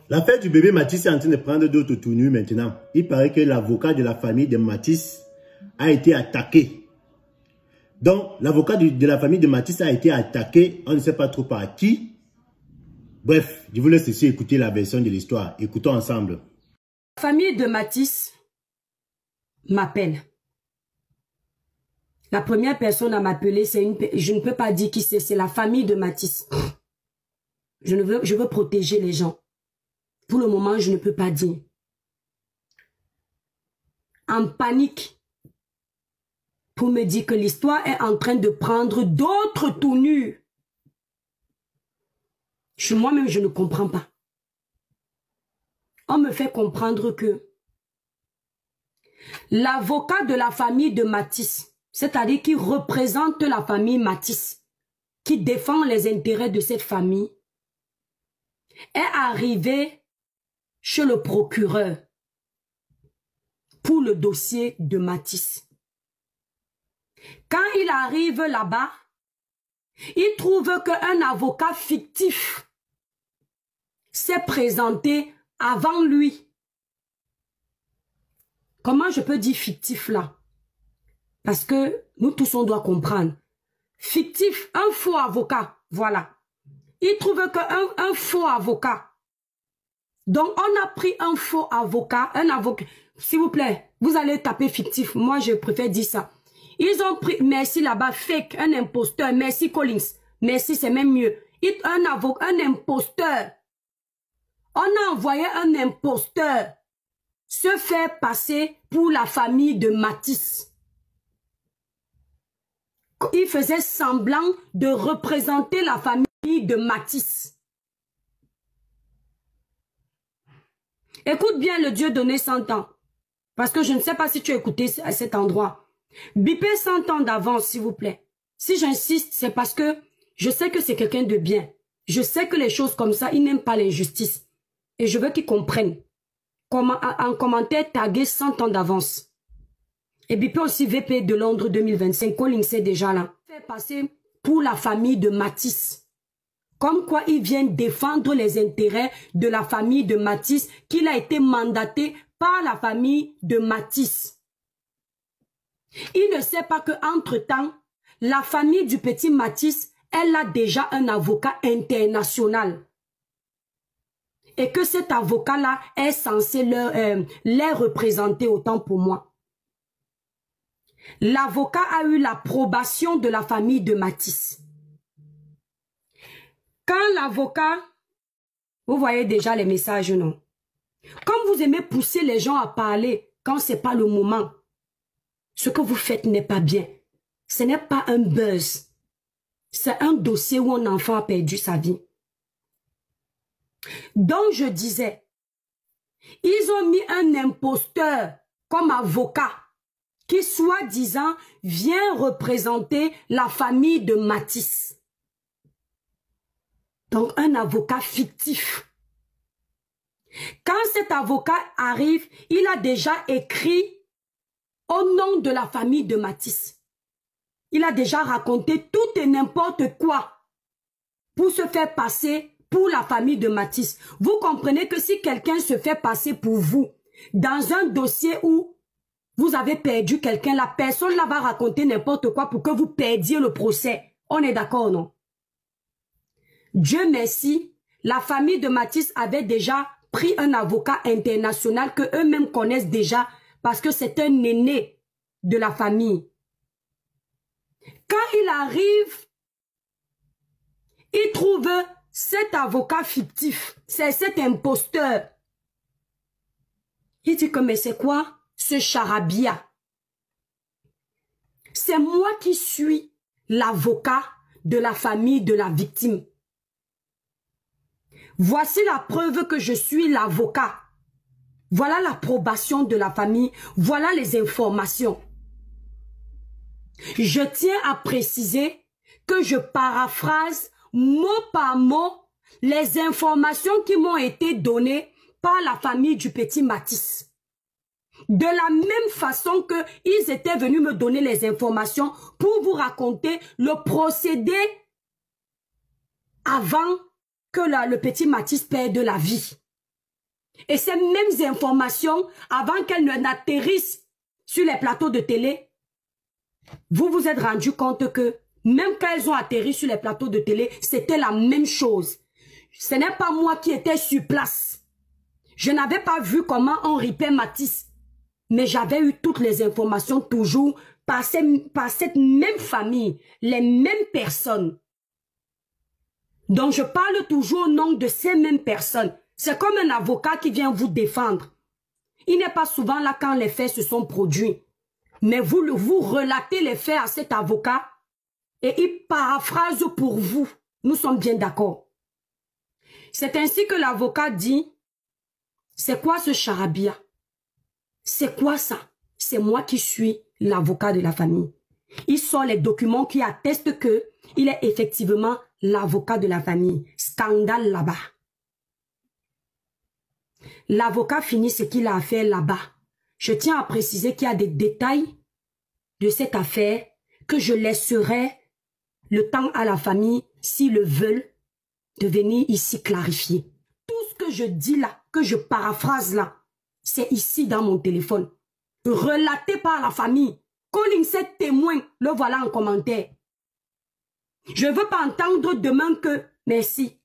L'affaire du bébé Matisse est en train de prendre d'autres tournures maintenant. Il paraît que l'avocat de la famille de Matisse a été attaqué. Donc, l'avocat de la famille de Matisse a été attaqué, on ne sait pas trop par qui. Bref, je vous laisse ici écouter la version de l'histoire. Écoutons ensemble. La famille de Matisse m'appelle. La première personne à m'appeler, je ne peux pas dire qui c'est la famille de Matisse. Je veux protéger les gens. Pour le moment, je ne peux pas dire. En panique, pour me dire que l'histoire est en train de prendre d'autres tournures. Moi-même, je ne comprends pas. On me fait comprendre que l'avocat de la famille de Matisse, c'est-à-dire qui représente la famille Matisse, qui défend les intérêts de cette famille, est arrivé chez le procureur pour le dossier de Matisse. Quand il arrive là-bas, il trouve qu'un avocat fictif s'est présenté avant lui. Comment je peux dire fictif là? Parce que nous tous on doit comprendre. Fictif, un faux avocat, voilà. Il trouve qu'un faux avocat. Donc on a pris un faux avocat, s'il vous plaît, vous allez taper fictif, moi je préfère dire ça. Ils ont pris, merci là-bas, fake, un imposteur, merci Collins, merci c'est même mieux. Un imposteur. On a envoyé un imposteur se faire passer pour la famille de Matisse. Il faisait semblant de représenter la famille de Matisse. Écoute bien le Dieu donné 100 ans. Parce que je ne sais pas si tu as écouté à cet endroit. Bipez 100 ans d'avance, s'il vous plaît. Si j'insiste, c'est parce que je sais que c'est quelqu'un de bien. Je sais que les choses comme ça, il n'aime pas l'injustice. Et je veux qu'ils comprennent. En commentaire, taguer 100 ans d'avance. Et bipez aussi VP de Londres 2025. Colin, c'est déjà là. Fait passer pour la famille de Matisse. Comme quoi ils viennent défendre les intérêts de la famille de Matisse, qu'il a été mandaté par la famille de Matisse. Il ne sait pas qu'entre-temps, la famille du petit Matisse, elle a déjà un avocat international. Et que cet avocat-là est censé les représenter autant pour moi. L'avocat a eu l'approbation de la famille de Matisse. Quand l'avocat, vous voyez déjà les messages, non? Comme vous aimez pousser les gens à parler quand ce n'est pas le moment, ce que vous faites n'est pas bien. Ce n'est pas un buzz. C'est un dossier où un enfant a perdu sa vie. Donc je disais, ils ont mis un imposteur comme avocat qui soi-disant vient représenter la famille de Matisse. Donc, un avocat fictif. Quand cet avocat arrive, il a déjà écrit au nom de la famille de Matisse. Il a déjà raconté tout et n'importe quoi pour se faire passer pour la famille de Matisse. Vous comprenez que si quelqu'un se fait passer pour vous dans un dossier où vous avez perdu quelqu'un, la personne là va raconter n'importe quoi pour que vous perdiez le procès. On est d'accord, non? Dieu merci, la famille de Matisse avait déjà pris un avocat international que eux-mêmes connaissent déjà parce que c'est un aîné de la famille. Quand il arrive, il trouve cet avocat fictif, c'est cet imposteur. Il dit que mais c'est quoi ce charabia? C'est moi qui suis l'avocat de la famille de la victime. Voici la preuve que je suis l'avocat. Voilà l'approbation de la famille. Voilà les informations. Je tiens à préciser que je paraphrase mot par mot les informations qui m'ont été données par la famille du petit Matisse. De la même façon que ils étaient venus me donner les informations pour vous raconter le procédé avant que le petit Matisse perde la vie. Et ces mêmes informations, avant qu'elles n'atterrissent sur les plateaux de télé, vous vous êtes rendu compte que même quand elles ont atterri sur les plateaux de télé, c'était la même chose. Ce n'est pas moi qui étais sur place. Je n'avais pas vu comment on ripait Matisse. Mais j'avais eu toutes les informations toujours par cette même famille, les mêmes personnes. Donc je parle toujours au nom de ces mêmes personnes. C'est comme un avocat qui vient vous défendre. Il n'est pas souvent là quand les faits se sont produits. Mais vous relatez les faits à cet avocat et il paraphrase pour vous. Nous sommes bien d'accord. C'est ainsi que l'avocat dit, c'est quoi ce charabia? C'est quoi ça? C'est moi qui suis l'avocat de la famille. Il sort les documents qui attestent que il est effectivement l'avocat de la famille. Scandale là-bas. L'avocat finit ce qu'il a à faire là-bas. Je tiens à préciser qu'il y a des détails de cette affaire que je laisserai le temps à la famille, s'ils le veulent, de venir ici clarifier. Tout ce que je dis là, que je paraphrase là, c'est ici dans mon téléphone. Relaté par la famille. Colin, cet témoin, le voilà en commentaire. Je ne veux pas entendre demain que merci.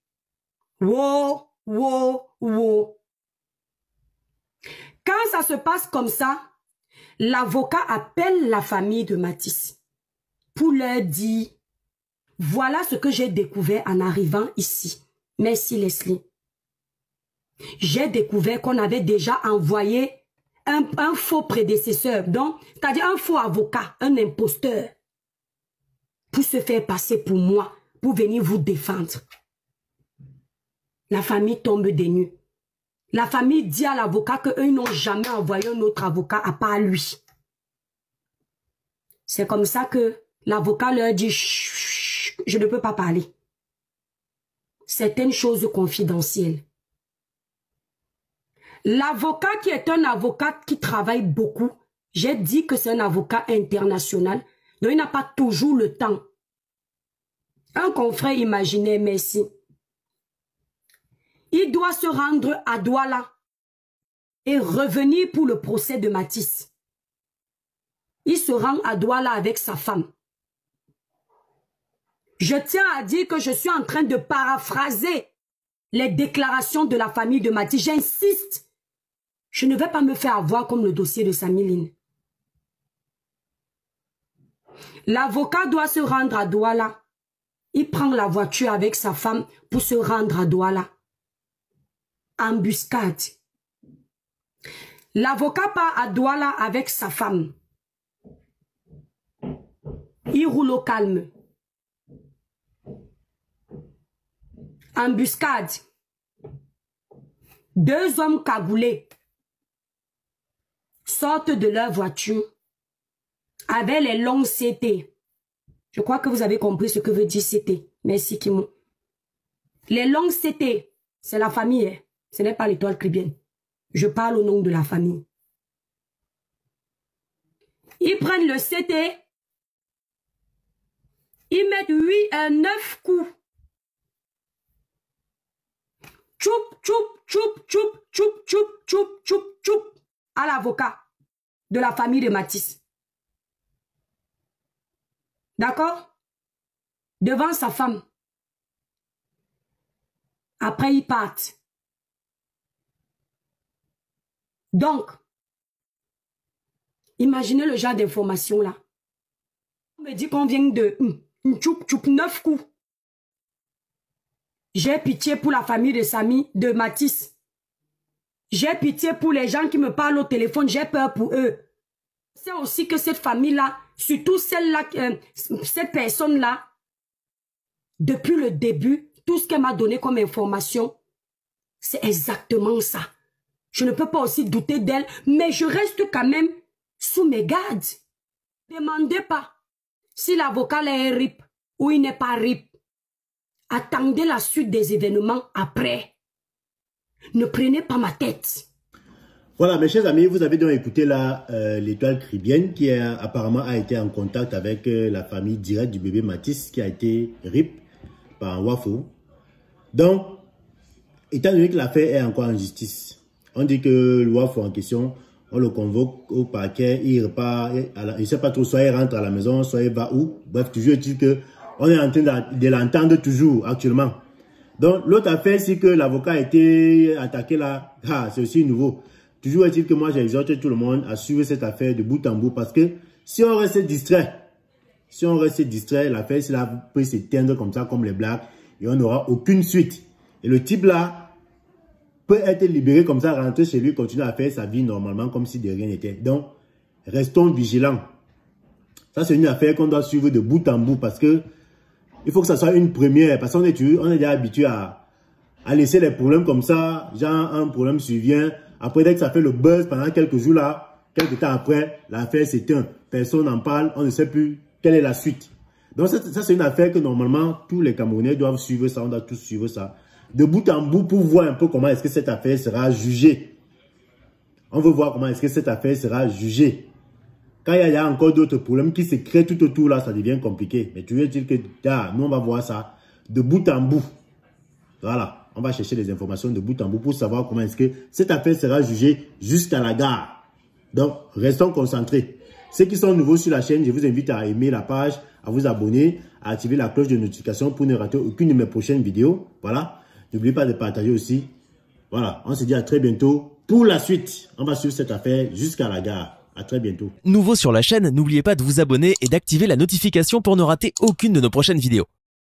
Wow, wow, wow. Quand ça se passe comme ça, l'avocat appelle la famille de Matisse pour leur dire, voilà ce que j'ai découvert en arrivant ici. Merci Leslie. J'ai découvert qu'on avait déjà envoyé un faux prédécesseur, donc, c'est-à-dire un faux avocat, un imposteur, pour se faire passer pour moi, pour venir vous défendre. La famille tombe des nues. La famille dit à l'avocat qu'eux n'ont jamais envoyé un autre avocat à part lui. C'est comme ça que l'avocat leur dit, chut, je ne peux pas parler. Certaines choses confidentielles. L'avocat qui est un avocat qui travaille beaucoup, j'ai dit que c'est un avocat international, donc il n'a pas toujours le temps. Un confrère imaginaire, merci. Il doit se rendre à Douala et revenir pour le procès de Matisse. Il se rend à Douala avec sa femme. Je tiens à dire que je suis en train de paraphraser les déclarations de la famille de Matisse. J'insiste. Je ne vais pas me faire avoir comme le dossier de Samiline. L'avocat doit se rendre à Douala. Il prend la voiture avec sa femme pour se rendre à Douala. Embuscade. L'avocat part à Douala avec sa femme. Il roule au calme. Embuscade. Deux hommes cagoulés sortent de leur voiture avec les longues CT. Je crois que vous avez compris ce que veut dire CT. Merci Kimo. Les longues CT, c'est la famille, hein? Ce n'est pas l'étoile caribéenne. Je parle au nom de la famille. Ils prennent le CT. Ils mettent 9 coups. Choup, choup, choup, choup, choup, choup, choup, choup, choup. À l'avocat de la famille de Matisse. D'accord? Devant sa femme. Après, ils partent. Donc, imaginez le genre d'information là. On me dit qu'on vient de tchoup tchoup 9 coups. J'ai pitié pour la famille de Samy, de Matisse. J'ai pitié pour les gens qui me parlent au téléphone. J'ai peur pour eux. C'est aussi que cette famille-là, surtout celle-là, cette personne-là, depuis le début, tout ce qu'elle m'a donné comme information, c'est exactement ça. Je ne peux pas aussi douter d'elle, mais je reste quand même sous mes gardes. Demandez pas si l'avocat est RIP ou il n'est pas RIP. Attendez la suite des événements après. Ne prenez pas ma tête. Voilà, mes chers amis, vous avez donc écouté là l'étoile caribéenne qui apparemment a été en contact avec la famille directe du bébé Matisse qui a été RIP par un Wafo. Donc, étant donné que l'affaire est encore en justice, On dit que le Wafo en question, on le convoque au parquet, il repart, il ne sait pas trop, soit il rentre à la maison, soit il va où. Bref, toujours dit que on est en train de l'entendre toujours actuellement. Donc, l'autre affaire, c'est que l'avocat a été attaqué là. Ah, c'est aussi nouveau. Toujours est-il que moi, j'exhorte tout le monde à suivre cette affaire de bout en bout parce que si on reste distrait, l'affaire, cela peut s'éteindre comme ça, comme les blagues, et on n'aura aucune suite. Et le type là peut être libéré comme ça, rentrer chez lui, continuer à faire sa vie normalement comme si de rien n'était. Donc, restons vigilants. Ça, c'est une affaire qu'on doit suivre de bout en bout parce que il faut que ça soit une première. Parce qu'on est déjà habitué à laisser les problèmes comme ça. Genre, un problème survient. Après, dès que ça fait le buzz pendant quelques jours là, quelques temps après, l'affaire s'éteint. Personne n'en parle. On ne sait plus quelle est la suite. Donc, ça c'est une affaire que normalement, tous les Camerounais doivent suivre ça. On doit tous suivre ça. De bout en bout pour voir un peu comment est-ce que cette affaire sera jugée. On veut voir comment est-ce que cette affaire sera jugée. Quand il y a encore d'autres problèmes qui se créent tout autour là, ça devient compliqué. Mais tu veux dire que nous on va voir ça de bout en bout. Voilà, on va chercher les informations de bout en bout pour savoir comment est-ce que cette affaire sera jugée jusqu'à la gare. Donc, restons concentrés. Ceux qui sont nouveaux sur la chaîne, je vous invite à aimer la page, à vous abonner, à activer la cloche de notification pour ne rater aucune de mes prochaines vidéos. Voilà, n'oubliez pas de partager aussi. Voilà, on se dit à très bientôt. Pour la suite, on va suivre cette affaire jusqu'à la gare. À très bientôt. Nouveau sur la chaîne, n'oubliez pas de vous abonner et d'activer la notification pour ne rater aucune de nos prochaines vidéos.